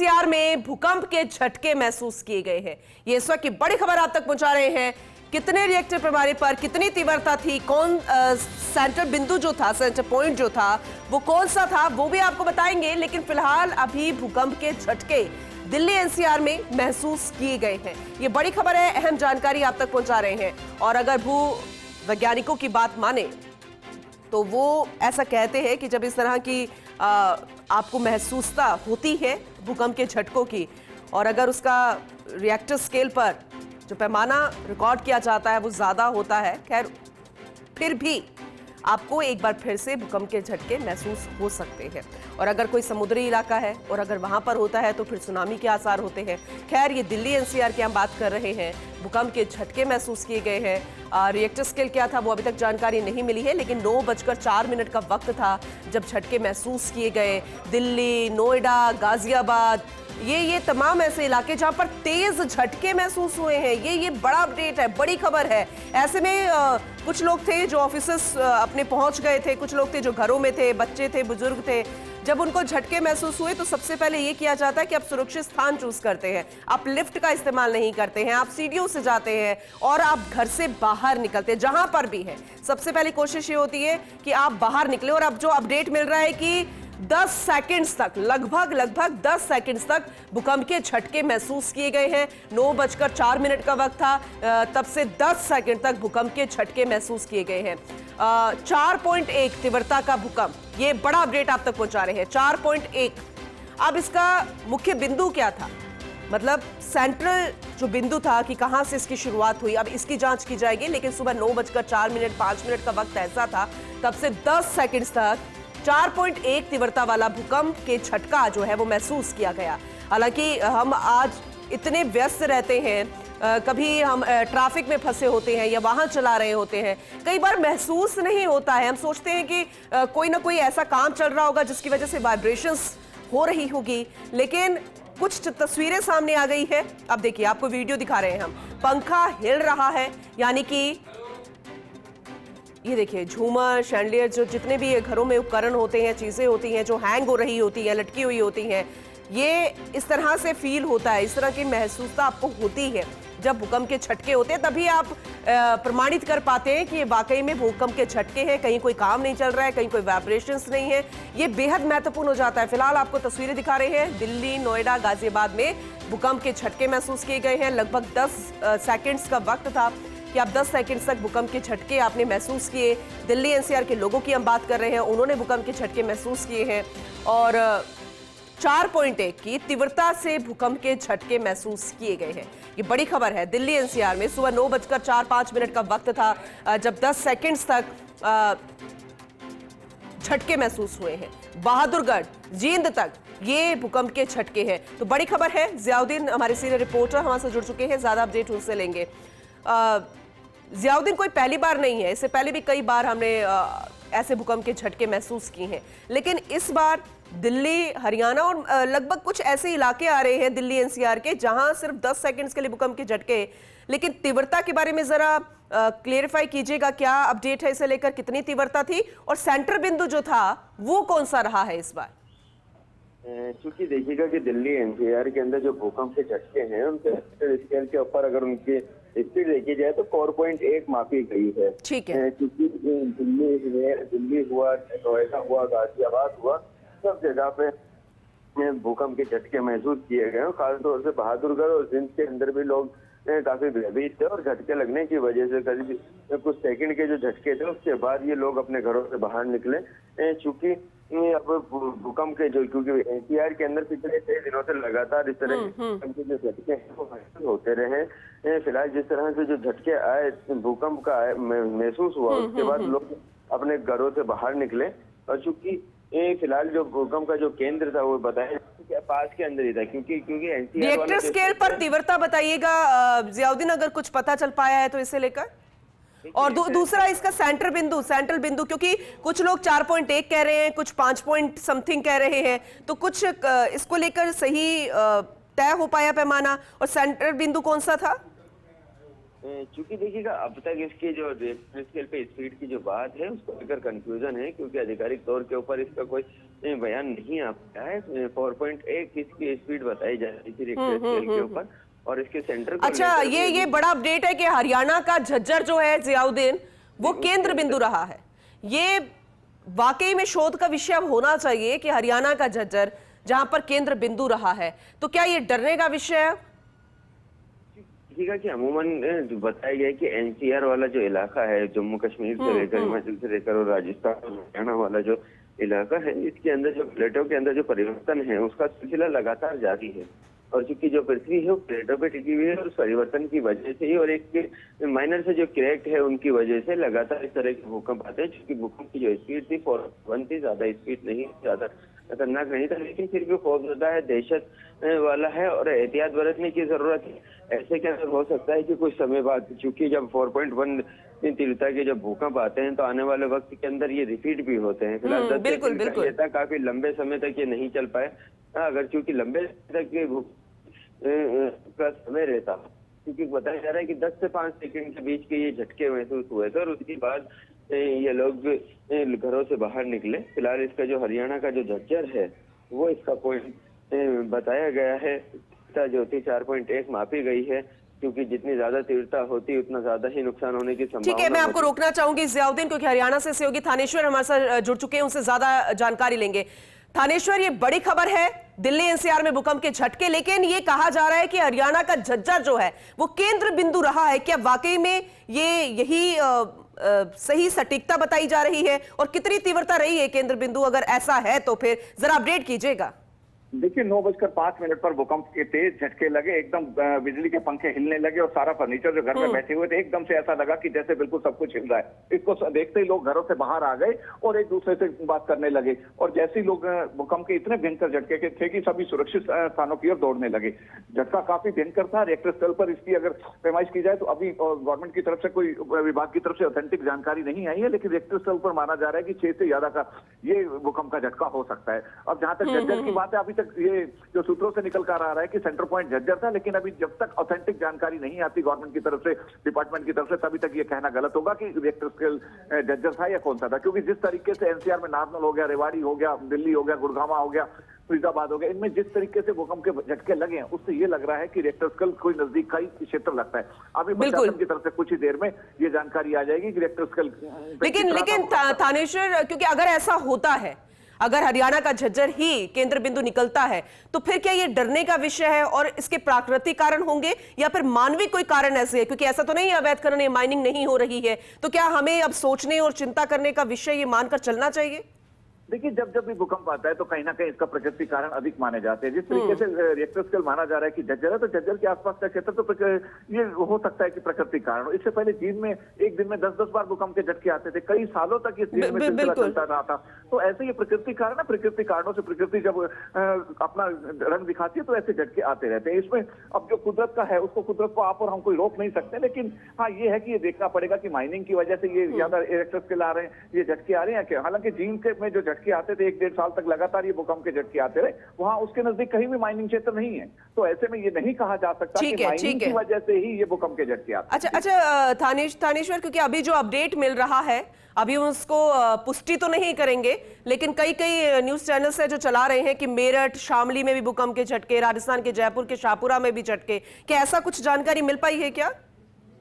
NCR में भूकंप के झटके महसूस किए गए हैं। ये इस वक्त की बड़ी खबर आप तक पहुंचा रहे हैं। कितने रिएक्टर प्रणाली पर कितनी तीव्रता थी, कौन सेंटर बिंदु जो था, सेंटर पॉइंट जो था वो कौन सा था, वो भी आपको बताएंगे। लेकिन फिलहाल अभी भूकंप के झटके दिल्ली एनसीआर में महसूस किए गए हैं। ये बड़ी खबर है, अहम जानकारी आप तक पहुंचा रहे हैं। और अगर भू वैज्ञानिकों की बात माने तो वो ऐसा कहते हैं कि जब इस तरह की आपको महसूसता होती है भूकंप के झटकों की, और अगर उसका रिएक्टर स्केल पर जो पैमाना रिकॉर्ड किया जाता है वो ज़्यादा होता है, खैर फिर भी आपको एक बार फिर से भूकंप के झटके महसूस हो सकते हैं। और अगर कोई समुद्री इलाका है और अगर वहां पर होता है तो फिर सुनामी के आसार होते हैं। खैर ये दिल्ली एनसीआर की हम बात कर रहे हैं। भूकंप के झटके महसूस किए गए हैं। रिएक्टर स्केल क्या था वो अभी तक जानकारी नहीं मिली है, लेकिन 9:04 का वक्त था जब झटके महसूस किए गए। दिल्ली, नोएडा, गाजियाबाद, ये तमाम ऐसे इलाके जहां पर तेज झटके महसूस हुए हैं। ये बड़ा अपडेट है, बड़ी खबर है। ऐसे में कुछ लोग थे जो ऑफिसेस अपने पहुंच गए थे, कुछ लोग थे जो घरों में थे, बच्चे थे, बुजुर्ग थे। जब उनको झटके महसूस हुए तो सबसे पहले ये किया जाता है कि आप सुरक्षित स्थान चूज करते हैं, आप लिफ्ट का इस्तेमाल नहीं करते हैं, आप सीढ़ियों से जाते हैं और आप घर से बाहर निकलते हैं। जहां पर भी है सबसे पहली कोशिश ये होती है कि आप बाहर निकले। और अब जो अपडेट मिल रहा है कि 10 सेकंड्स तक, लगभग 10 सेकंड्स तक भूकंप के झटके महसूस किए गए हैं। 9:04 का वक्त था, तब से 10 सेकंड तक भूकंप के झटके महसूस किए गए हैं। 4.1 तीव्रता का भूकंप, ये बड़ा अपडेट आप तक पहुंचा रहे हैं। 4.1। अब इसका मुख्य बिंदु क्या था, मतलब सेंट्रल जो बिंदु था कि कहां से इसकी शुरुआत हुई, अब इसकी जांच की जाएगी। लेकिन सुबह 9:04 का वक्त ऐसा था, तब से 10 सेकंड्स तक 4.1 तीव्रता वाला भूकंप के झटका जो है वो महसूस किया गया। हालांकि हम आज इतने व्यस्त रहते हैं, कभी हम ट्रैफिक में फंसे होते हैं या वाहन चला रहे होते हैं, कई बार महसूस नहीं होता है। हम सोचते हैं कि कोई ना कोई ऐसा काम चल रहा होगा जिसकी वजह से वाइब्रेशंस हो रही होगी, लेकिन कुछ तस्वीरें सामने आ गई है। अब देखिए, आपको वीडियो दिखा रहे हैं हम। पंखा हिल रहा है, यानी कि ये देखिए झूमर, शैंडलियर, जो जितने भी ये घरों में उपकरण होते हैं, चीज़ें होती हैं जो हैंग हो रही होती हैं, लटकी हुई होती हैं, ये इस तरह से फील होता है। इस तरह की महसूसता आपको होती है जब भूकंप के झटके होते हैं। तभी आप प्रमाणित कर पाते हैं कि ये वाकई में भूकंप के झटके हैं, कहीं कोई काम नहीं चल रहा है, कहीं कोई वाइब्रेशंस नहीं है। ये बेहद महत्वपूर्ण हो जाता है। फिलहाल आपको तस्वीरें दिखा रहे हैं। दिल्ली, नोएडा, गाजियाबाद में भूकंप के झटके महसूस किए गए हैं। लगभग 10 सेकेंड्स का वक्त था कि आप 10 सेकंड तक भूकंप के झटके आपने महसूस किए। दिल्ली एनसीआर के लोगों की हम बात कर रहे हैं, उन्होंने भूकंप के झटके महसूस किए हैं। और 4.1 की तीव्रता से भूकंप के झटके महसूस किए गए हैं। ये बड़ी खबर है। दिल्ली एनसीआर में सुबह 9:04 का वक्त था जब 10 सेकंड तक झटके महसूस हुए हैं। बहादुरगढ़, जींद तक ये भूकंप के झटके हैं। तो बड़ी खबर है। जियाउद्दीन हमारे सीनियर रिपोर्टर हमारे साथ जुड़ चुके हैं, ज्यादा अपडेट उनसे लेंगे। जियाउद्दीन कोई पहली बार नहीं है, इससे पहले भी कई बार हमने ऐसे भूकंप के झटके महसूस किए हैं, लेकिन इस बार दिल्ली, हरियाणा और लगभग कुछ ऐसे इलाके आ रहे हैं दिल्ली एनसीआर के जहां सिर्फ 10 सेकंड्स के लिए भूकंप के झटके। लेकिन तीव्रता के बारे में जरा क्लियरिफाई कीजिएगा, क्या अपडेट है इसे लेकर, कितनी तीव्रता थी और सेंटर बिंदु जो था वो कौन सा रहा है इस बार? चूंकि देखिएगा कि दिल्ली एनसीआर के अंदर जो भूकंप के झटके हैं उनके स्केल के ऊपर अगर उनकी स्पीड देखी जाए तो 4.1 मापी गई है। ठीक है। क्योंकि दिल्ली हुआ, नोएडा हुआ, गाजियाबाद हुआ, सब जगह पे भूकंप के झटके महसूस किए गए। खासतौर से बहादुरगढ़ और जिंद के अंदर भी लोग काफी भयभीत थे और झटके लगने की वजह से करीब कुछ सेकंड के जो झटके थे उसके बाद ये लोग अपने घरों से बाहर निकले। चूंकि अब भूकंप के जो, क्योंकि एनसीआर के अंदर पिछले 6 दिनों से लगातार इस तरह के जो झटके हैं वो महसूस होते रहे। फिलहाल जिस तरह से जो झटके आए, भूकंप का महसूस हुआ, उसके बाद लोग अपने घरों से बाहर निकले। और चूंकि फिलहाल जो भूकंप का जो केंद्र था वो बताया पास के अंदर ही था, क्योंकि एनसीआर रिएक्टर स्केल पर तीव्रता बताइएगा जियाउद्दीन, अगर कुछ पता चल पाया है तो इसे लेकर। और दूसरा इसका सेंट्रल बिंदु, क्योंकि कुछ लोग 4.1 कह रहे हैं, कुछ 5 पॉइंट समथिंग कह रहे हैं, तो कुछ इसको लेकर सही तय हो पाया पैमाना, और सेंट्रल बिंदु कौन सा था? चूंकि देखिएगा अब तक इसकी जो रिएक्टर स्केल पे स्पीड की जो बात है उसको लेकर कंफ्यूजन है, क्योंकि आधिकारिक तौर के ऊपर इसका कोई बयान नहीं आ पाया है। 4.1 इसकी स्पीड बताई जा रही थी रिक्टर स्केल के ऊपर, और इसके सेंटर को अच्छा, ये बड़ा अपडेट है कि हरियाणा का झज्जर जो है जियाउद्दीन, वो केंद्र बिंदु रहा है। ये वाकई में शोध का विषय अब होना चाहिए कि हरियाणा का झज्जर जहां पर केंद्र बिंदु रहा है, तो क्या ये डरने का विषय है? कि अमूमन बताया गया है कि एनसीआर वाला जो इलाका है, जम्मू कश्मीर से लेकर हिमाचल से लेकर और राजस्थान और हरियाणा वाला जो इलाका है, इसके अंदर जो प्लेटों के अंदर जो परिवर्तन है उसका सिलसिला लगातार जारी है। और चूंकि जो पृथ्वी है वो प्लेटों पे टिकी हुई है, और उस परिवर्तन की वजह से ही और एक माइनर से जो क्रैक है उनकी वजह से लगातार इस तरह के भूकंप आते हैं। चूंकि भूकंप की जो स्पीड थी 4.1 थी, ज्यादा स्पीड नहीं, ज्यादा खतरनाक नहीं था, लेकिन फिर भी खौफजदा है, दहशत वाला है और एहतियात बरतने की जरूरत है। ऐसे के अंदर हो सकता है कि कुछ समय बाद, चूंकि जब 4.1 तीव्रता के जब भूकंप आते हैं तो आने वाले वक्त के अंदर ये रिपीट भी होते हैं। फिलहाल 10 सेकंड का काफी लंबे समय तक ये नहीं चल पाए। अगर चूंकि लंबे समय तक ये का समय रहता, क्योंकि बताया जा रहा है कि 10 से 5 सेकंड के बीच के ये झटके महसूस हुए थे और उसके बाद ये लोग घरों से बाहर निकले। फिलहाल इसका जो हरियाणा का जो झज्जर है वो इसका पॉइंट बताया गया है, जो थी 4.1 मापी गई है, क्योंकि जितनी ज्यादा तीव्रता होती है उतना ज्यादा ही नुकसान होने की संभावना। ठीक है, मैं आपको रोकना चाहूंगी जियाउद्दीन, क्योंकि हरियाणा से सहयोगी थानेश्वर हमारे साथ जुड़ चुके हैं, उनसे ज्यादा जानकारी लेंगे। थानेश्वर, ये बड़ी खबर है, दिल्ली एनसीआर में भूकंप के झटके, लेकिन ये कहा जा रहा है कि हरियाणा का झज्जर जो है वो केंद्र बिंदु रहा है। क्या वाकई में यही सही सटीकता बताई जा रही है, और कितनी तीव्रता रही है केंद्र बिंदु? अगर ऐसा है तो फिर जरा अपडेट कीजिएगा। देखिए 9:05 पर भूकंप के तेज झटके लगे, एकदम बिजली के पंखे हिलने लगे और सारा फर्नीचर जो घर में बैठे हुए थे एकदम से ऐसा लगा कि जैसे बिल्कुल सब कुछ हिल रहा है। इसको देखते ही लोग घरों से बाहर आ गए और एक दूसरे से बात करने लगे, और जैसे ही लोग भूकंप के इतने भयंकर झटके के थे कि सभी सुरक्षित स्थानों की ओर दौड़ने लगे। झटका काफी भयंकर था। रिएक्टर स्थल पर इसकी अगर पैमाइश की जाए तो अभी गवर्नमेंट की तरफ से, कोई विभाग की तरफ से ऑथेंटिक जानकारी नहीं आई है, लेकिन रिएक्टर स्थल पर माना जा रहा है कि 6 से ज्यादा का ये भूकंप का झटका हो सकता है। अब जहां तक झज्जर की बात है, अभी ये जो सूत्रों से निकल कर आ रहा है कि सेंटर पॉइंट झज्जर था, लेकिन अभी जब तक ऑथेंटिक जानकारी नहीं आती गवर्नमेंट की तरफ से, डिपार्टमेंट की तरफ से, तभी तक ये कहना गलत होगा कि रिएक्टर स्केल झज्जर था या कौन सा था। क्योंकि जिस तरीके से एनसीआर में नारनौल हो गया, रेवाड़ी हो गया, दिल्ली हो गया, गुड़गांव हो गया, फरीदाबाद हो गया, इनमें जिस तरीके से भूकंप के झटके लगे हैं उससे ये लग रहा है कि रिएक्टर स्केल कोई नजदीक का ही क्षेत्र लगता है। अभी प्रशासन की तरफ से कुछ ही देर में ये जानकारी आ जाएगी कि रिएक्टर स्केल। लेकिन थानेश्वर, क्योंकि अगर ऐसा होता है, अगर हरियाणा का झज्जर ही केंद्र बिंदु निकलता है, तो फिर क्या ये डरने का विषय है और इसके प्राकृतिक कारण होंगे या फिर मानवीय कोई कारण ऐसे है? क्योंकि ऐसा तो नहीं है अवैध खनन, माइनिंग नहीं हो रही है, तो क्या हमें अब सोचने और चिंता करने का विषय ये मानकर चलना चाहिए? देखिए जब भी भूकंप आता है तो कहीं ना कहीं इसका प्रकृति कारण अधिक माने जाते हैं। जिस तरीके से रिएक्टर स्केल माना जा रहा है कि झज्जर है, तो झज्जर के आसपास का क्षेत्र तो ये हो सकता है कि प्रकृति कारण हो। इससे पहले चीन में एक दिन में 10-10 बार भूकंप के झटके आते थे, कई सालों तक इस चीन में सिलसिला चलता रहा था। तो ऐसे ये प्रकृति कारण है, प्रकृति कारणों से प्रकृति जब अपना रंग दिखाती है तो ऐसे झटके आते रहते हैं। इसमें अब जो कुदरत का है उसको, कुदरत को आप और हम कोई रोक नहीं सकते, लेकिन हाँ ये है कि ये देखना पड़ेगा कि माइनिंग की वजह से ये ज्यादा रिएक्टर स्केल आ रहे हैं, ये झटके आ रहे हैं क्या। हालांकि चीन के में जो झटके आते थे 1-1.5 साल तक लगातार ये भूकंप के झटके आते रहे, वहां उसके नजदीक कहीं भी माइनिंग क्षेत्र नहीं है, तो ऐसे में ये नहीं कहा जा सकता कि माइनिंग की वजह से ही ये भूकंप के झटके आते हैं। अच्छा थानेश्वर, क्योंकि अभी जो अपडेट मिल रहा है, अभी उसको पुष्टि तो नहीं करेंगे, लेकिन कई न्यूज चैनल्स है जो चला रहे हैं कि मेरठ, शामली में भी भूकंप के झटके, राजस्थान के जयपुर के शाहपुरा में भी झटके, क्या ऐसा कुछ जानकारी मिल पाई है क्या?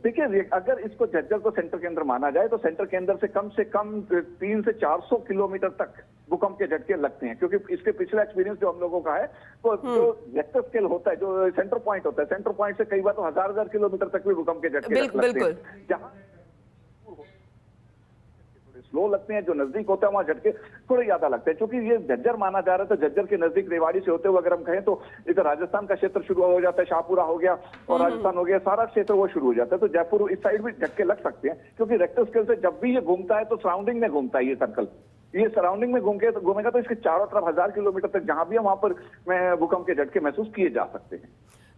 देखिए अगर इसको झज्जर को सेंटर केंद्र माना जाए तो सेंटर केंद्र से कम 300 से 400 किलोमीटर तक भूकंप के झटके लगते हैं, क्योंकि इसके पिछला एक्सपीरियंस जो हम लोगों का है, तो जो रिएक्टर स्केल होता है, जो सेंटर पॉइंट होता है, सेंटर पॉइंट से कई बार तो हजार किलोमीटर तक भी भूकंप के झटके लगते हैं। जहां स्लो लगते हैं, जो नजदीक होता है वहां झटके थोड़े ज्यादा लगते हैं। क्योंकि ये झज्जर माना जा रहा है तो झज्जर के नजदीक रेवाड़ी से होते हुए अगर हम कहें तो इधर राजस्थान का क्षेत्र शुरू हो जाता है, शाहपुरा हो गया और राजस्थान हो गया, सारा क्षेत्र वो शुरू हो जाता है। तो जयपुर इस साइड भी झटके लग सकते हैं, क्योंकि रिएक्टर स्केल से जब भी ये घूमता है तो सराउंडिंग में घूमता है, ये सर्कल ये सराउंडिंग में घूमेगा तो इसके चारों तरफ 1000 किलोमीटर तक जहां भी है वहां पर भूकंप के झटके महसूस किए जा सकते हैं।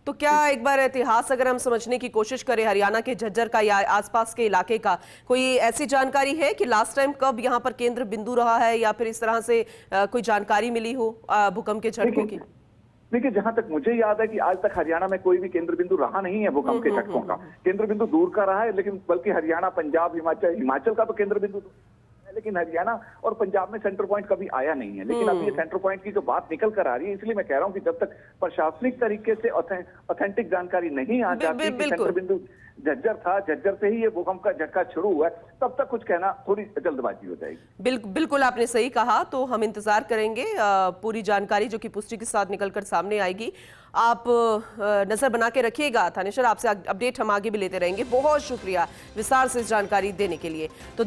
तो क्या एक बार इतिहास अगर हम समझने की कोशिश करें हरियाणा के झज्जर का या आसपास के इलाके का, कोई ऐसी जानकारी है कि लास्ट टाइम कब यहाँ पर केंद्र बिंदु रहा है, या फिर इस तरह से कोई जानकारी मिली हो भूकंप के झटकों की? देखिए जहां तक मुझे याद है कि आज तक हरियाणा में कोई भी केंद्र बिंदु रहा नहीं है भूकंप के झटकों का। केंद्र बिंदु दूर का रहा है, लेकिन बल्कि हरियाणा, पंजाब, हिमाचल का तो केंद्र बिंदु लेकिन हरियाणा और पंजाब में सेंटर पॉइंट कभी आया नहीं है। लेकिन अब ये सेंटर पॉइंट की जो बात निकल कर आ रही है, इसलिए मैं कह रहा हूं कि जब तक प्रशासनिक तरीके से ऑथेंटिक जानकारी नहीं आ जाती कि सेंटर बिंदु झज्जर था, झज्जर से ही ये भूकंप का झटका शुरू हुआ है, तब तक कुछ कहना थोड़ी जल्दबाजी हो जाएगी। बिल्कुल आपने सही कहा। तो हम इंतजार करेंगे पूरी जानकारी जो कि पुष्टि के साथ निकलकर सामने आएगी। आप नजर बना के रखिएगा थानेश्वर, आपसे अपडेट हम आगे भी लेते रहेंगे। बहुत शुक्रिया विस्तार से इस जानकारी देने के लिए। तो